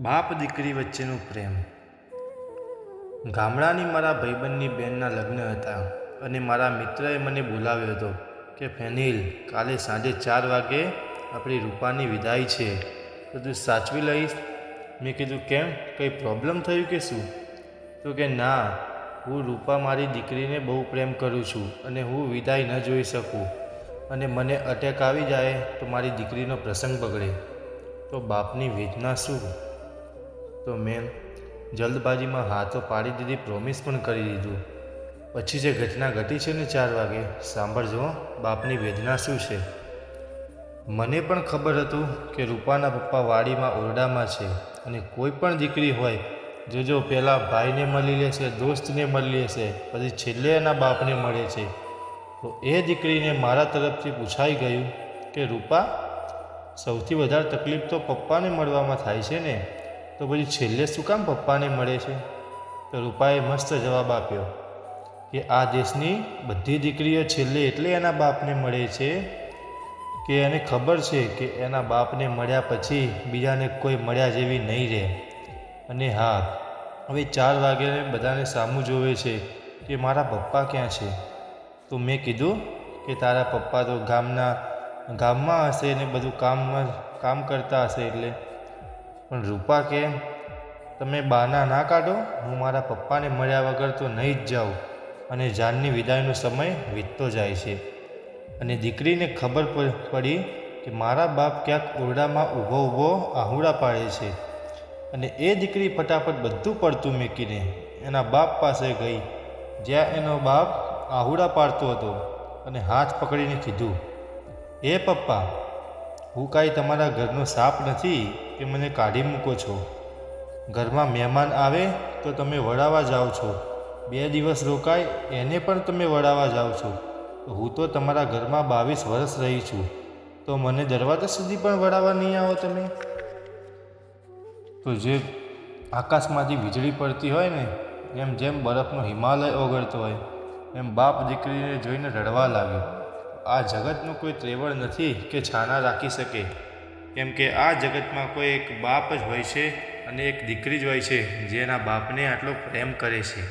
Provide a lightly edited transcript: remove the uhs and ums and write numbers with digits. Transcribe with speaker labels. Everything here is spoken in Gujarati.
Speaker 1: બાપ દીકરી વચ્ચેનો પ્રેમ। ગામડાની મારા ભાઈબંધની બહેનના લગ્ન હતા અને મારા મિત્રએ મને બોલાવ્યો હતો કે ફેનિલ, કાલે સાંજે 4 વાગે આપણી રૂપાની વિદાય છે, તો તું સાચવી લઈશ? મેં કીધું કેમ, કંઈ પ્રોબ્લેમ થયું કે શું? તો કે ના, હું રૂપા મારી દીકરીને બહુ પ્રેમ કરું છું અને હું વિદાય ન જોઈ શકું અને મને અટેક આવી જાય તો મારી દીકરીનો પ્રસંગ બગડે તો બાપની વેદના શું? તો મેં જલ્દબાજીમાં હાથો પાડી દીધી, પ્રોમિસ પણ કરી દીધું। પછી જે ઘટના ઘટી છે ને 4 વાગે, સાંભળજો બાપની વેદના શું છે। મને પણ ખબર હતું કે રૂપાના પપ્પા વાડીમાં ઓરડામાં છે અને કોઈ પણ દીકરી હોય જો પહેલાં ભાઈને મળી લેશે, દોસ્તને મળી લેશે, પછી છેલ્લે એના બાપને મળે છે, તો એ દીકરીને મારા તરફથી પૂછાઈ ગયું કે રૂપા, સૌથી વધારે તકલીફ તો પપ્પાને મળવામાં થાય છે ને, તો પછી છેલ્લે શું કામ પપ્પાને મળે છે? તો રૂપાએ મસ્ત જવાબ આપ્યો કે આ દેશની બધી દીકરીઓ છેલ્લે એટલે એના બાપને મળે છે કે એને ખબર છે કે એના બાપને મળ્યા પછી બીજાને કોઈ મળ્યા જેવી નહીં રહે। અને હા, હવે 4 વાગ્યાને બધાને સામું જોવે છે કે મારા પપ્પા ક્યાં છે? તો મેં કીધું કે તારા પપ્પા તો ગામમાં હશે ને બધું કામ કરતા હશે એટલે। પણ રૂપા કે તમે બહાના ના કાઢો, હું મારા પપ્પાને મળ્યા વગર તો નહીં જ જાઉં અને જાનની વિદાયનો સમય વીતતો જાય છે। અને દીકરીને ખબર પડી કે મારા બાપ ક્યાંક ઓરડામાં ઊભો આહુડા પાડે છે અને એ દીકરી ફટાફટ બધું પડતું મૂકીને એના બાપ પાસે ગઈ, જ્યાં એનો બાપ આહુડા પાડતો હતો, અને હાથ પકડીને કીધું, એ પપ્પા, હું કાંઈ તમારા ઘરનો સાપ નથી કે મને કાઢી મૂકો છો। ઘરમાં મહેમાન આવે તો તમે વળાવવા જાઓ છો, 2 દિવસ રોકાય એને પણ તમે વળાવવા જાઓ છો। હું તો તમારા ઘરમાં 22 વર્ષ રહી છું, તો મને દરવાજા સુધી પણ વળાવવા નહીં આવો તમે? તો જે આકાશમાંથી વીજળી પડતી હોય ને, જેમ બરફનો હિમાલય ઓગળતો હોય, એમ બાપ દીકરીને જોઈને રડવા લાગ્યો। આ જગતનું કોઈ ત્રેવડ નથી કે છાના રાખી શકે, કેમ કે આ જગતમાં કોઈ એક બાપ જ હોય છે અને એક દીકરી જ હોય છે જેના બાપને આટલો પ્રેમ કરે છે।